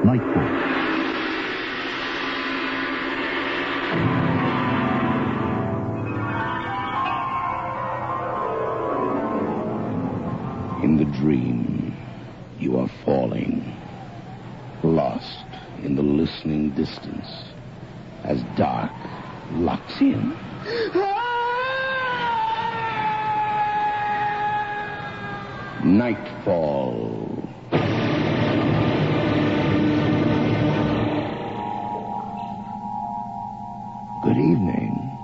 Nightfall. In the dream, you are falling, lost in the listening distance, as dark locks in. Nightfall. Good evening.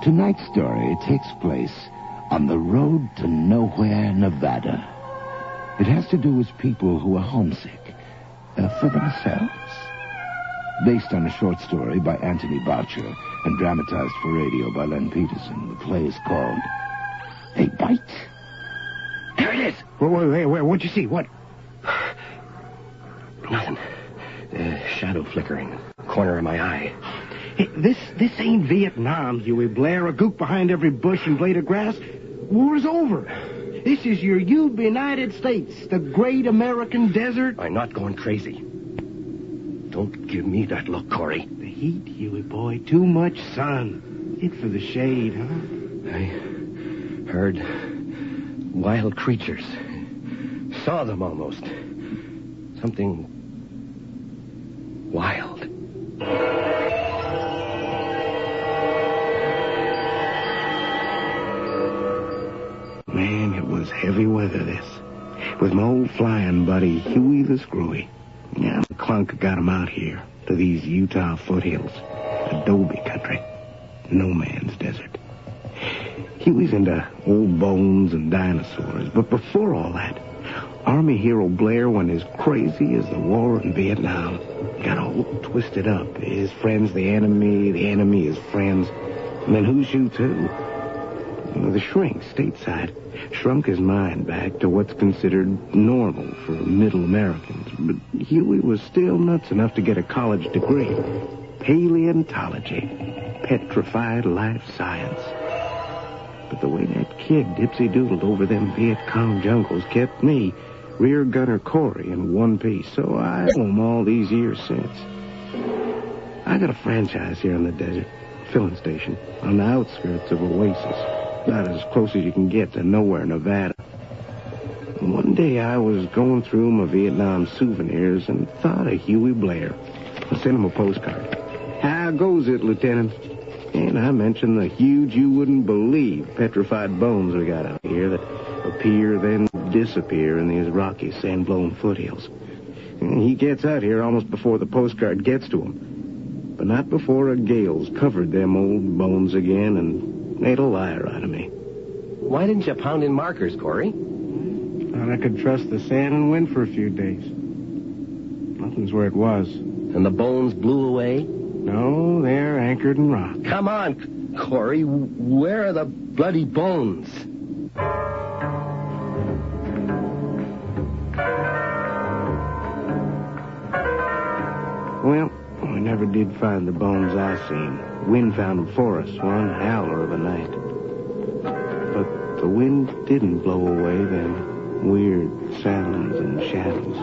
Tonight's story takes place on the road to nowhere, Nevada. It has to do with people who are homesick for themselves. Based on a short story by Anthony Boucher and dramatized for radio by Len Peterson. The play is called A Bite. There it is. Wait, what'd you see? What? Nothing. Shadow flickering. Corner of my eye. Hey, this ain't Vietnam, Huey Blair. A gook behind every bush and blade of grass. War's over. This is your United States, the great American desert. I'm not going crazy. Don't give me that look, Corey. The heat, Huey boy. Too much sun. Hit for the shade, huh? I heard wild creatures. Saw them almost. Something wild. Man, it was heavy weather, this. With my old flying buddy, Huey the Screwy. Yeah, the clunk got him out here to these Utah foothills. Adobe country. No man's desert. Huey's into old bones and dinosaurs. But before all that, Army hero Blair went as crazy as the war in Vietnam. Got all twisted up. His friend's the enemy his friends. And then who shoots who? The shrink stateside shrunk his mind back to what's considered normal for middle Americans. But Huey was still nuts enough to get a college degree. Paleontology. Petrified life science. But the way that kid dipsy-doodled over them Viet Cong jungles kept me, rear gunner Corey, in one piece. So I owe him all these years since. I got a franchise here in the desert. Filling station. On the outskirts of Oasis. About as close as you can get to nowhere, Nevada. And one day I was going through my Vietnam souvenirs and thought of Huey Blair. I sent him a postcard. How goes it, Lieutenant? And I mentioned the huge, you wouldn't believe, petrified bones we got out here that appear then disappear in these rocky, sand-blown foothills. And he gets out here almost before the postcard gets to him. But not before a gale's covered them old bones again and made a liar out of me. Why didn't you pound in markers, Corey? Thought I could trust the sand and wind for a few days. Nothing's where it was. And the bones blew away? No, they're anchored in rock. Come on, Corey. Where are the bloody bones? Well, we never did find the bones I seen. Wind found them for us one howler of a night. But the wind didn't blow away them weird sounds and shadows.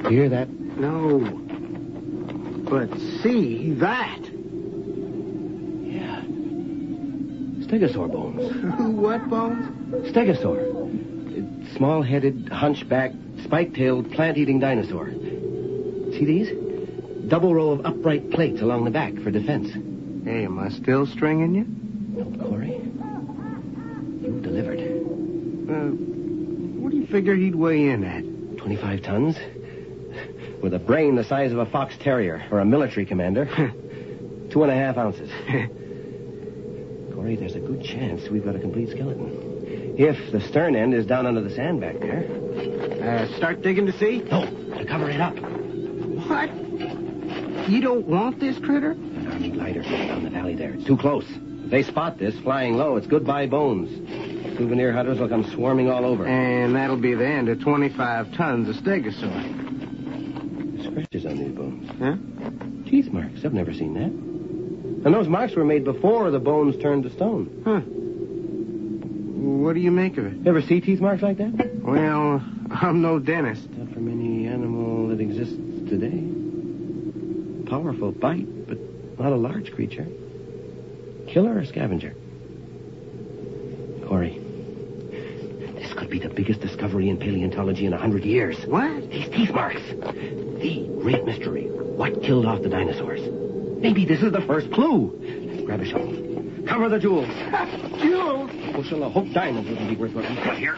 Hear that? No. But see that. Yeah. Stegosaur bones. What bones? Stegosaur. Small-headed, hunchback, spike-tailed, plant-eating dinosaur. See these? Double row of upright plates along the back for defense. Hey, am I still stringing you? No, Corey. You delivered. What do you figure he'd weigh in at? 25 tons. With a brain the size of a fox terrier or a military commander. 2.5 ounces. Corey, there's a good chance we've got a complete skeleton. If the stern end is down under the sand back there. Start digging to see? No, to cover it up. What? You don't want this critter? An army glider down the valley there. It's too close. If they spot this flying low, it's goodbye bones. Souvenir hunters will come swarming all over. And that'll be the end of 25 tons of stegosaur. Scratches on these bones. Huh? Teeth marks. I've never seen that. And those marks were made before the bones turned to stone. Huh. What do you make of it? Ever see teeth marks like that? Well, I'm no dentist. Not from any animal that exists today. Powerful bite, but not a large creature. Killer or scavenger? Corey, this could be the biggest discovery in paleontology in 100 years. What? These teeth marks. The great mystery. What killed off the dinosaurs? Maybe this is the first clue. Let's grab a shovel. Cover the jewels. Jewels? Bushel of hope diamonds wouldn't be worth what we got here.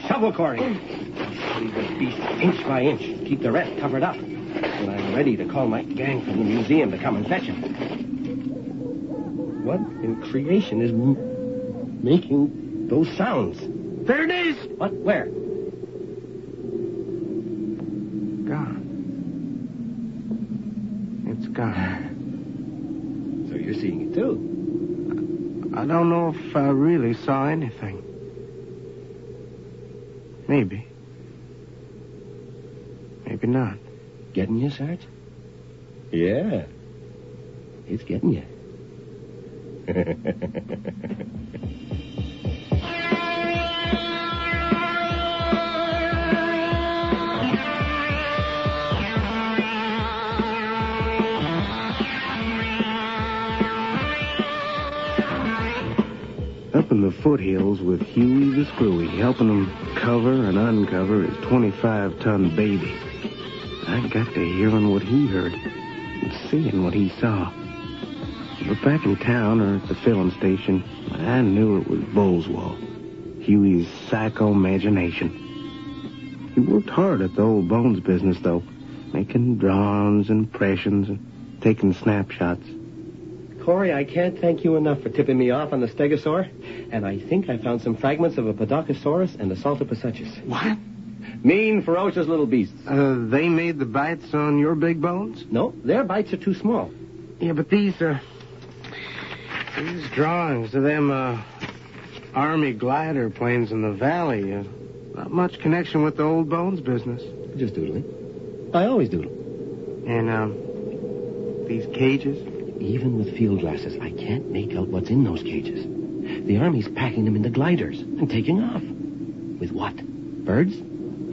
Shovel, Corey. Leave the beast inch by inch. Keep the rest covered up. When I'm ready to call my gang from the museum to come and fetch him. What in creation is making those sounds? There it is. What? Where? Gone. It's gone. So you're seeing it too? I don't know if I really saw anything. Maybe. Maybe not. Getting you, Sarge? Yeah. It's getting you. Up in the foothills with Huey the Screwy, helping him cover and uncover his 25-ton baby. I got to hearing what he heard and seeing what he saw. But back in town or at the filling station, I knew it was Bullswall, Huey's psycho imagination. He worked hard at the old bones business, though, making drawings, impressions, and taking snapshots. Corey, I can't thank you enough for tipping me off on the stegosaur, and I think I found some fragments of a Podokesaurus and a Saltopithecus. What? Mean, ferocious little beasts. They made the bites on your big bones? No, their bites are too small. Yeah, but these drawings of them, Army glider planes in the valley, not much connection with the old bones business. Just doodling. I always doodle. And, these cages? Even with field glasses, I can't make out what's in those cages. The Army's packing them into gliders and taking off. With what? Birds?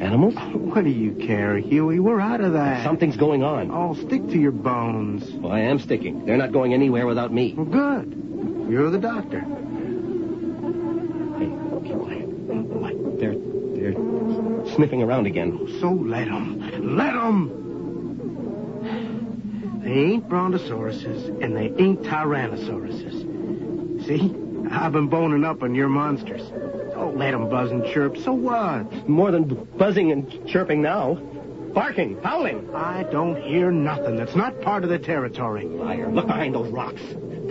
Animals? What do you care, Huey? We're out of that. Something's going on. Oh, stick to your bones. Well, I am sticking. They're not going anywhere without me. Well, good. You're the doctor. Hey, keep quiet. What? They're sniffing around again. So let 'em. Let 'em! They ain't brontosauruses, and they ain't tyrannosauruses. See? I've been boning up on your monsters. Don't let 'em buzz and chirp. So what? More than buzzing and chirping now. Barking, howling. I don't hear nothing. That's not part of the territory. Liar. Look behind those rocks.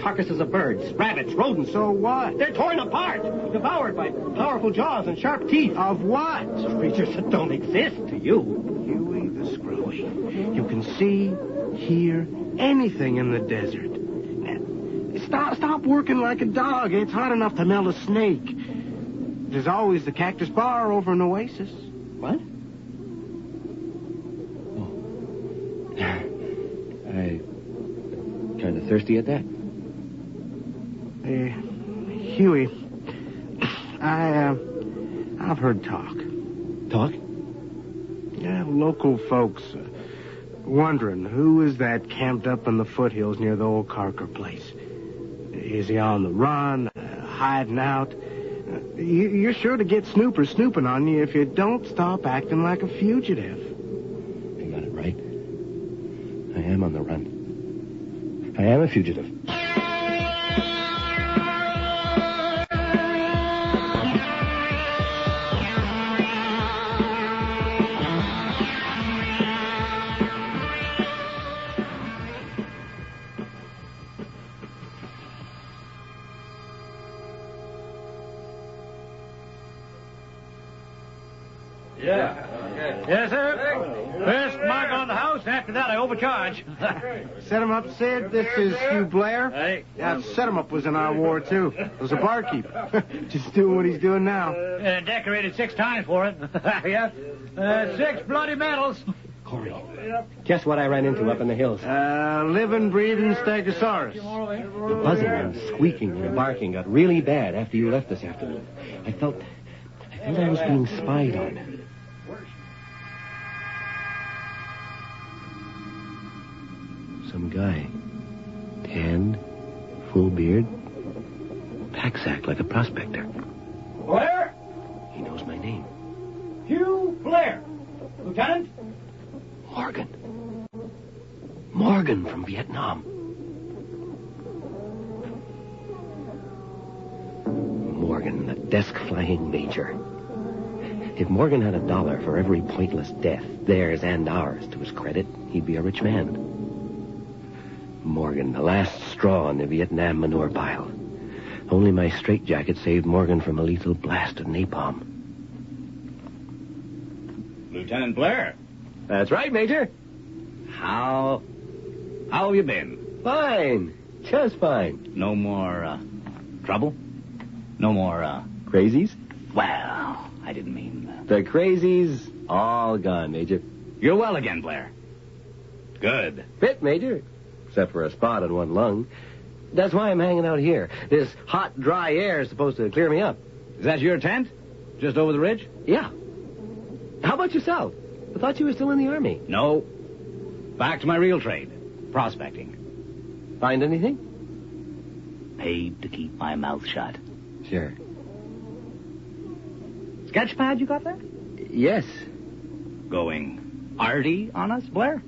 Carcasses of birds, rabbits, rodents. So what? They're torn apart, devoured by powerful jaws and sharp teeth. Of what? Creatures that don't exist to you. Huey the Screwy. You can see, hear anything in the desert. Stop working like a dog. It's hot enough to melt a snake. There's always the Cactus Bar over in Oasis. What? Oh. I kind of thirsty at that. Huey, I've heard talk. Talk? Yeah, local folks wondering who is that camped up in the foothills near the old Carker place. Is he on the run, hiding out? You're sure to get snoopers snooping on you if you don't stop acting like a fugitive. You got it right. I am on the run. I am a fugitive. Yes, sir. First mark on the house, and after that I overcharge. Set him up, Sid. This is Hugh Blair. Hey. Yeah, set him up was in our war, too. Was a barkeep. Just doing what he's doing now. Decorated 6 times for it. Yeah. 6 bloody medals. Corey, guess what I ran into up in the hills? Living, breathing Stegosaurus. The buzzing and squeaking and barking got really bad after you left this afternoon. I felt I was being spied on. Some guy. Tanned, full beard, pack-sack like a prospector. Blair? He knows my name. Hugh Blair. Lieutenant? Morgan. Morgan from Vietnam. Morgan, the desk-flying major. If Morgan had $1 for every pointless death, theirs and ours, to his credit, he'd be a rich man. Morgan, the last straw in the Vietnam manure pile. Only my straitjacket saved Morgan from a lethal blast of napalm. Lieutenant Blair. That's right, Major. How have you been? Fine. Just fine. No more, trouble? No more, Crazies? Well, I didn't mean... The crazies, all gone, Major. You're well again, Blair. Good. Fit, Major. Except for a spot on one lung. That's why I'm hanging out here. This hot, dry air is supposed to clear me up. Is that your tent? Just over the ridge? Yeah. How about yourself? I thought you were still in the Army. No. Back to my real trade. Prospecting. Find anything? Paid to keep my mouth shut. Sure. Sketch pad you got there? Yes. Going arty on us, Blair?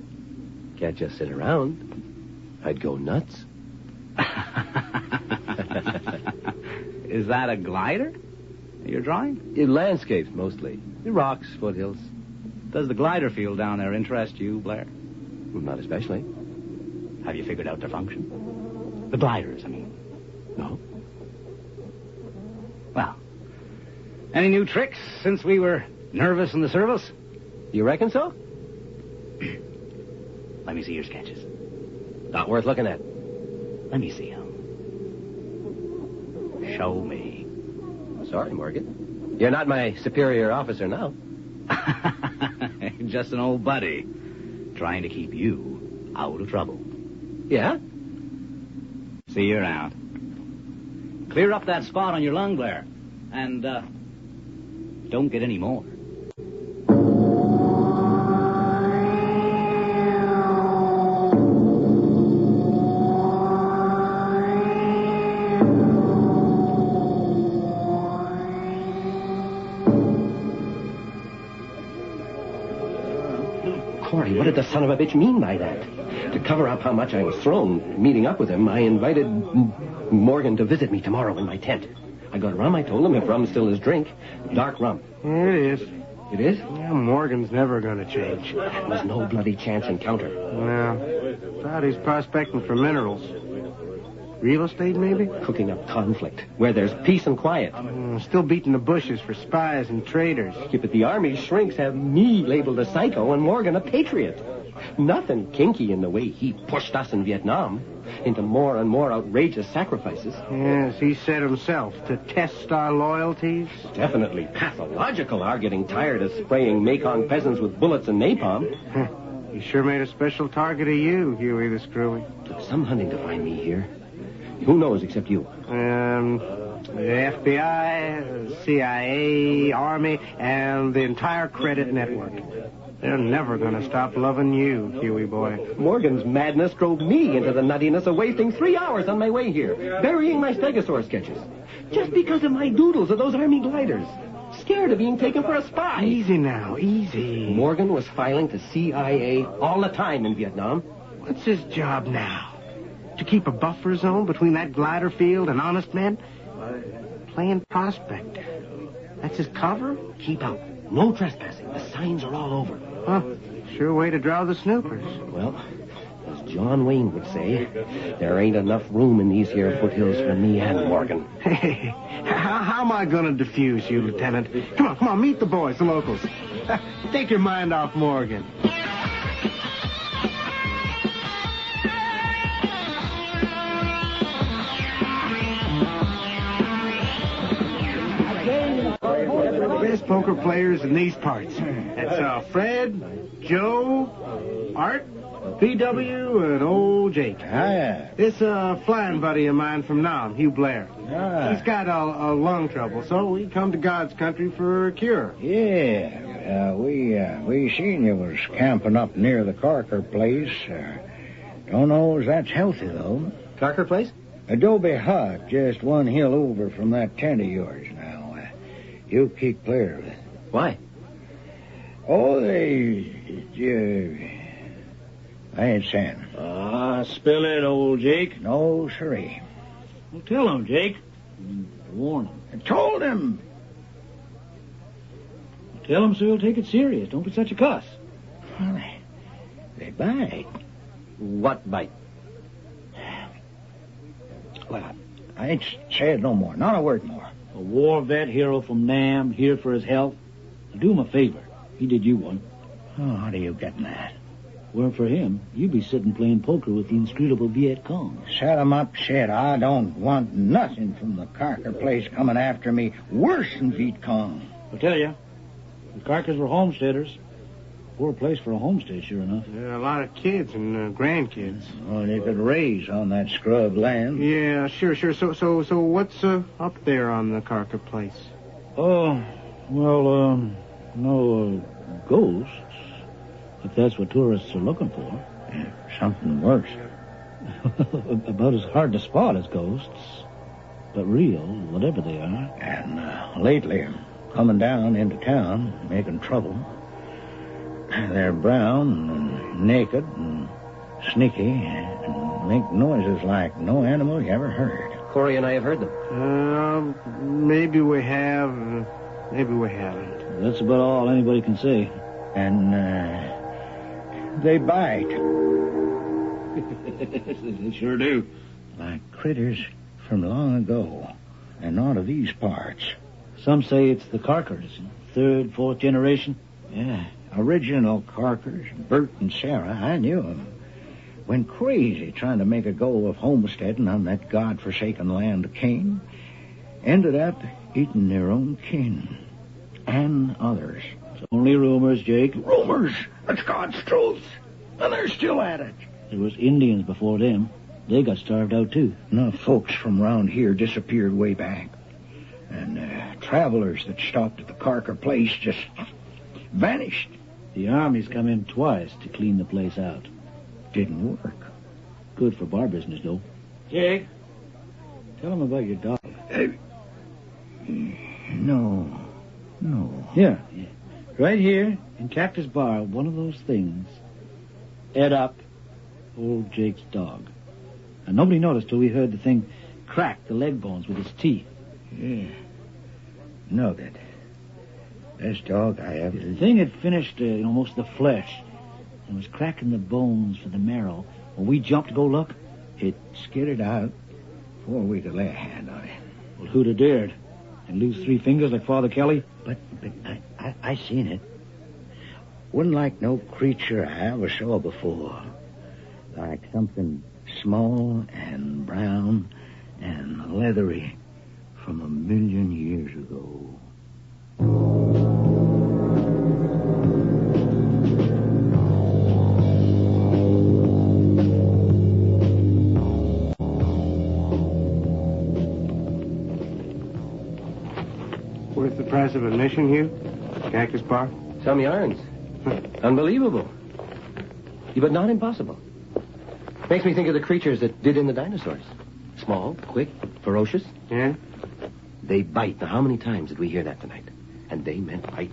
Can't just sit around. I'd go nuts. Is that a glider you're drawing? Landscapes, mostly. Rocks, foothills. Does the glider field down there interest you, Blair? Well, not especially. Have you figured out their function? The gliders, I mean. No. Well, any new tricks since we were nervous in the service? You reckon so? Let me see your sketches. Not worth looking at. Let me see them. Show me. Sorry, Morgan. You're not my superior officer now. Just an old buddy. Trying to keep you out of trouble. Yeah? See you around. Clear up that spot on your lung, Blair. And, don't get any more. Corey, what did the son of a bitch mean by that? To cover up how much I was thrown meeting up with him, I invited Morgan to visit me tomorrow in my tent. I got rum, I told him, if rum's still his drink. Dark rum. It is. It is? Yeah, Morgan's never going to change. That was no bloody chance encounter. Well, thought he's prospecting for minerals. Real estate, maybe? Cooking up conflict, where there's peace and quiet. Still beating the bushes for spies and traitors. Yeah, but the Army's shrinks have me labeled a psycho and Morgan a patriot. Nothing kinky in the way he pushed us in Vietnam into more and more outrageous sacrifices. Yes, he said himself, to test our loyalties. Definitely pathological, our getting tired of spraying Mekong peasants with bullets and napalm. He sure made a special target of you, Huey the Screwy. Took some hunting to find me here. Who knows except you? The FBI, CIA, Army, and the entire credit network. They're never going to stop loving you, Huey boy. Morgan's madness drove me into the nuttiness of wasting 3 hours on my way here, burying my stegosaurus sketches. Just because of my doodles of those Army gliders. Scared of being taken for a spy. Easy now, easy. Morgan was filing to CIA all the time in Vietnam. What's his job now? To keep a buffer zone between that glider field and honest men? Playing prospector. That's his cover? Keep out. No trespassing. The signs are all over. Huh. Sure way to draw the snoopers. Well, as John Wayne would say, there ain't enough room in these here foothills for me and Morgan. Hey, how am I going to defuse you, Lieutenant? Come on, meet the boys, the locals. Take your mind off Morgan. Best poker players in these parts. That's Fred, Joe, Art, P.W., and old Jake. Yeah. This flying buddy of mine from Nam, Hugh Blair. Ah. He's got a lung trouble, so we come to God's country for a cure. Yeah. We seen you was camping up near the Carker place. Don't know as that's healthy, though. Carker Place? Adobe Hut, just one hill over from that tent of yours now. You keep clear of it. Why? Oh, I ain't saying. Spill it, old Jake. No, sirree. Well, tell him, Jake. Warn him. I told him. Tell him so he'll take it serious. Don't be such a cuss. Well, they bite. What bite? Well, I ain't said no more. Not a word more. A war vet hero from Nam, here for his health. Now, do him a favor. He did you one. Oh, how do you get that? Weren't for him, you'd be sitting playing poker with the inscrutable Viet Cong. Set 'em up, shit. I don't want nothing from the Carker place coming after me worse than Viet Cong. I'll tell you, the Carkers were homesteaders. Poor place for a homestead, sure enough. There are a lot of kids and grandkids. Oh, they could raise on that scrub land. Yeah, sure. So what's up there on the Carker place? Oh, well, no ghosts, if that's what tourists are looking for. Something worse. About as hard to spot as ghosts, but real, whatever they are. And lately, coming down into town, making trouble. They're brown and naked and sneaky and make noises like no animal you ever heard. Corey and I have heard them. Maybe we have, maybe we haven't. That's about all anybody can say. And they bite. They sure do. Like critters from long ago, and not of these parts. Some say it's the Carkers, third, fourth generation. Yeah, original Carkers, Bert and Sarah, I knew 'em. Went crazy trying to make a go of homesteading on that godforsaken land of Cain. Ended up eating their own kin. And others. It's only rumors, Jake. Rumors? That's God's truth. And they're still at it. There was Indians before them. They got starved out, too. Enough folks from around here disappeared way back. And travelers that stopped at the Carker place just vanished. The army's come in twice to clean the place out. Didn't work. Good for bar business, though. Jake, tell him about your dog. No. Yeah. Right here in Cactus Bar, one of those things. Ed up, old Jake's dog. And nobody noticed till we heard the thing crack the leg bones with its teeth. Yeah. Noted. Best dog I ever... The thing had finished most of the flesh and was cracking the bones for the marrow. When we jumped to go look, it skidded out before we could lay a hand on it. Well, who'd have dared? And lose 3 fingers like Father Kelly? But I seen it. Wasn't like no creature I ever saw before. Like something small and brown and leathery from 1,000,000 years ago. What's the price of admission, Hugh? Cactus Bar? Some yarns. Unbelievable. But not impossible. Makes me think of the creatures that did in the dinosaurs. Small, quick, ferocious. Yeah? They bite. Now, how many times did we hear that tonight? And they meant bite.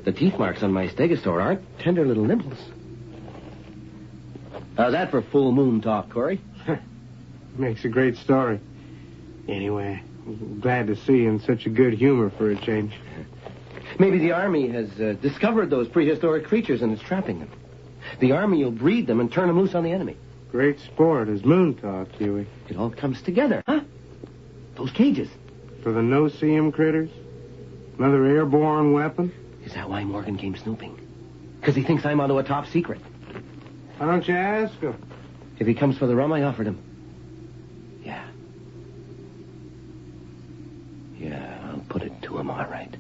The teeth marks on my stegosaur aren't tender little nibbles. How's that for full moon talk, Corey? Makes a great story. Anyway, I'm glad to see you in such a good humor for a change. Maybe the Army has discovered those prehistoric creatures and is trapping them. The Army will breed them and turn them loose on the enemy. Great sport is moon talk, Huey. It all comes together, huh? Those cages. For the no-see-em critters? Another airborne weapon? Is that why Morgan came snooping? Because he thinks I'm onto a top secret. Why don't you ask him? If he comes for the rum I offered him. Yeah, I'll put it to him all right.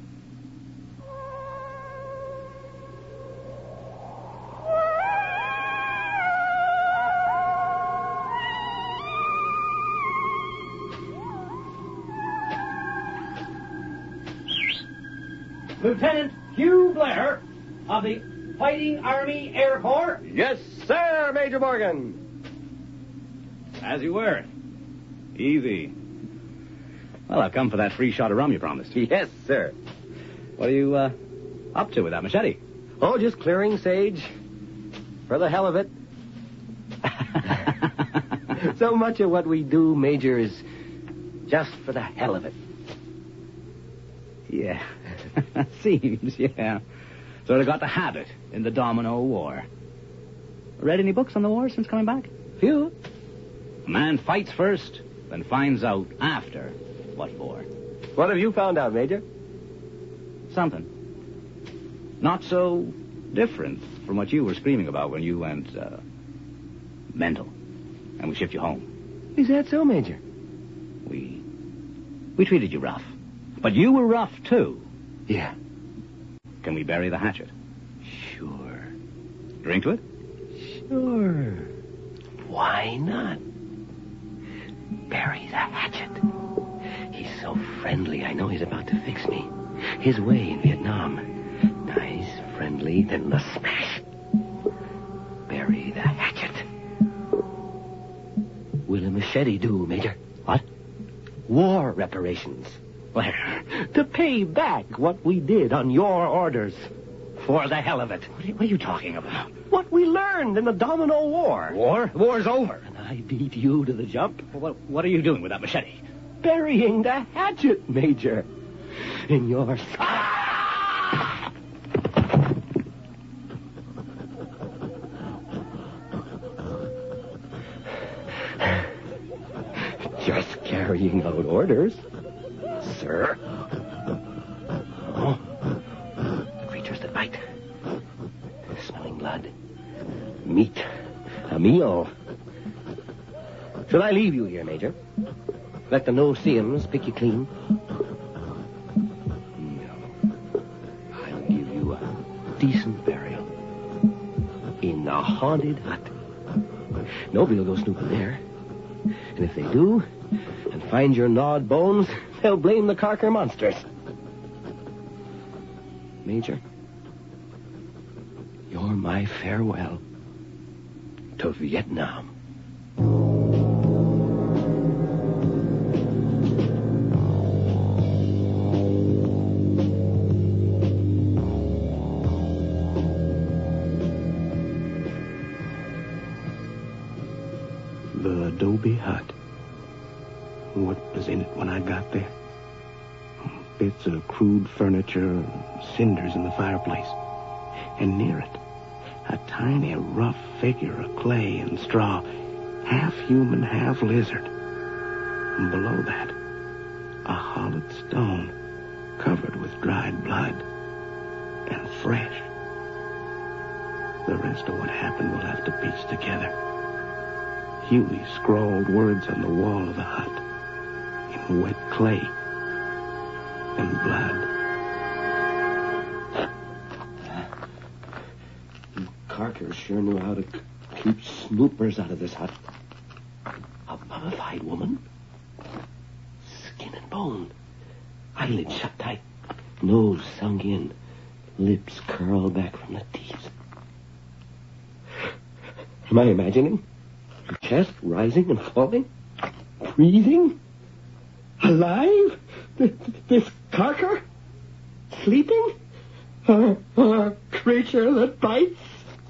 Lieutenant Hugh Blair of the Fighting Army Air Corps. Yes, sir, Major Morgan. As you were. Easy. Well, I've come for that free shot of rum you promised. Yes, sir. What are you, up to with that machete? Oh, just clearing sage. For the hell of it. So much of what we do, Major, is just for the hell of it. Yeah. Seems, yeah. Sort of got the habit in the Domino War. Read any books on the war since coming back? Phew. A man fights first, then finds out after what for. What have you found out, Major? Something. Not so different from what you were screaming about when you went, mental. And we shipped you home. Is that so, Major? We treated you rough. But you were rough, too. Yeah. Can we bury the hatchet? Sure. Drink to it? Sure. Why not? Bury the hatchet. He's so friendly, I know he's about to fix me. His way in Vietnam. Nice, friendly, then the smash. Bury the hatchet. Will a machete do, Major? What? War reparations. Where? To pay back what we did on your orders. For the hell of it. What are you talking about? What we learned in the Domino War. War? War's over. And I beat you to the jump. Well, what are you doing with that machete? Burying the hatchet, Major. In your side. Just carrying out orders, sir. Oh, creatures that bite. Smelling blood. Meat. A meal. Should I leave you here, Major? Let the no-see-ems pick you clean? No. I'll give you a decent burial. In the haunted hut. Nobody will go snooping there. And if they do, and find your gnawed bones, they'll blame the Carker monsters. Major, you're my farewell to Vietnam. The adobe hut. What was in it when I got there? Bits of crude furniture, cinders in the fireplace. And near it, a tiny rough figure of clay and straw, half human, half lizard. And below that, a hollowed stone covered with dried blood and fresh. The rest of what happened we'll have to piece together. Huey scrawled words on the wall of the hut in wet clay and blood. You Carkers sure knew how to keep snoopers out of this hut. A mummified woman? Skin and bone. Eyelids shut tight. Nose sunk in. Lips curled back from the teeth. Am I imagining? Her chest rising and falling? Breathing? Alive? This Carker? Sleeping? A creature that bites?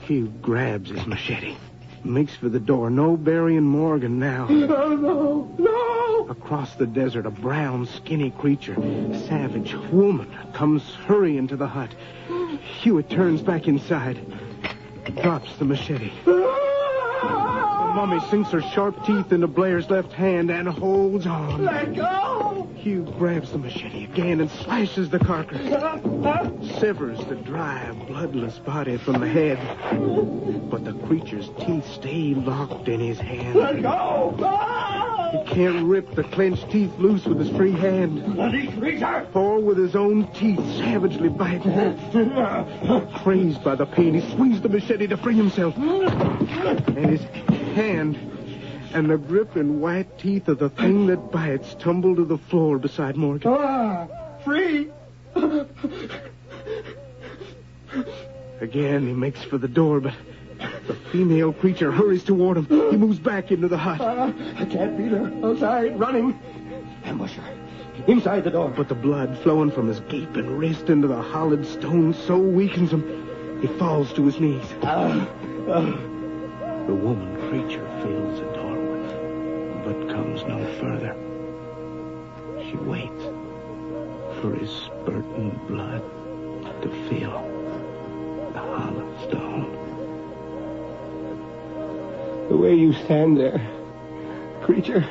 Hugh grabs his machete, makes for the door. No burying Morgan now. Oh, no, no! Across the desert, a brown, skinny creature, savage woman, comes hurrying to the hut. Hewitt turns back inside, drops the machete. The mummy sinks her sharp teeth into Blair's left hand and holds on. Let go! Hugh grabs the machete again and slashes the carcass. Severs the dry, bloodless body from the head. But the creature's teeth stay locked in his hand. Let go! He can't rip the clenched teeth loose with his free hand. Bloody creature! Or with his own teeth savagely bite. Crazed by the pain, he swings the machete to free himself. And his hand and the gripping white teeth of the thing that bites tumble to the floor beside Morgan. Free! Again, he makes for the door, but the female creature hurries toward him. He moves back into the hut. I can't beat her. Outside, running. Ambush her. Inside the door. But the blood flowing from his gaping wrist into the hollowed stone so weakens him, he falls to his knees. The woman creature fills the doorway, but comes no further. She waits for his spurting blood to fill the hollow stone. The way you stand there, creature,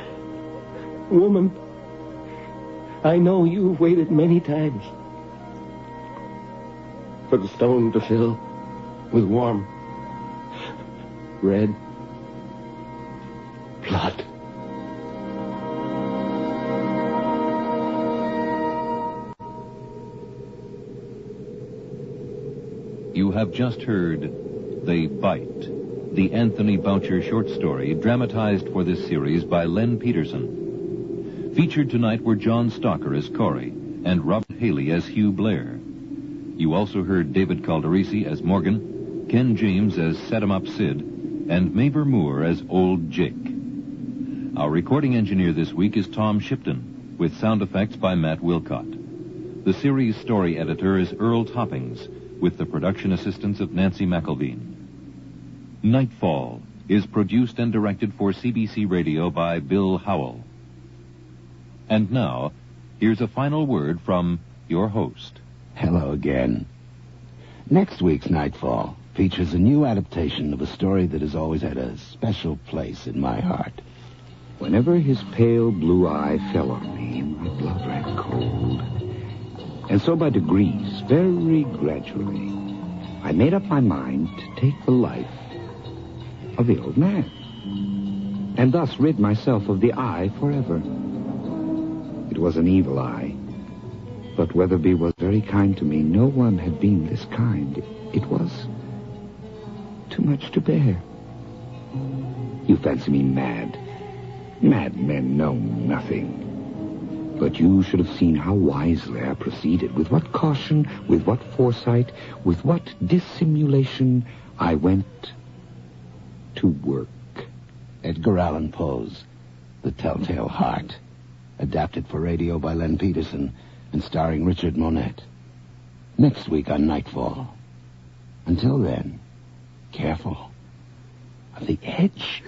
woman, I know you've waited many times for the stone to fill with warm, red blood. You have just heard They Bite, the Anthony Boucher short story dramatized for this series by Len Peterson. Featured tonight were John Stalker as Corey and Robert Haley as Hugh Blair. You also heard David Calderisi as Morgan, Ken James as Set-em-up Sid, and Mavor Moore as Old Jake. Our recording engineer this week is Tom Shipton, with sound effects by Matt Wilcott. The series story editor is Earl Toppings, with the production assistance of Nancy McElveen. Nightfall is produced and directed for CBC Radio by Bill Howell. And now, here's a final word from your host. Hello again. Next week's Nightfall features a new adaptation of a story that has always had a special place in my heart. Whenever his pale blue eye fell on me, my blood ran cold. And so by degrees, very gradually, I made up my mind to take the life of the old man, and thus rid myself of the eye forever. It was an evil eye, but Weatherby was very kind to me. No one had been this kind. It was too much to bear. You fancy me mad. Mad men know nothing. But you should have seen how wisely I proceeded, with what caution, with what foresight, with what dissimulation I went to work. Edgar Allan Poe's The Telltale Heart, adapted for radio by Len Peterson and starring Richard Monette. Next week on Nightfall. Until then, careful of the edge.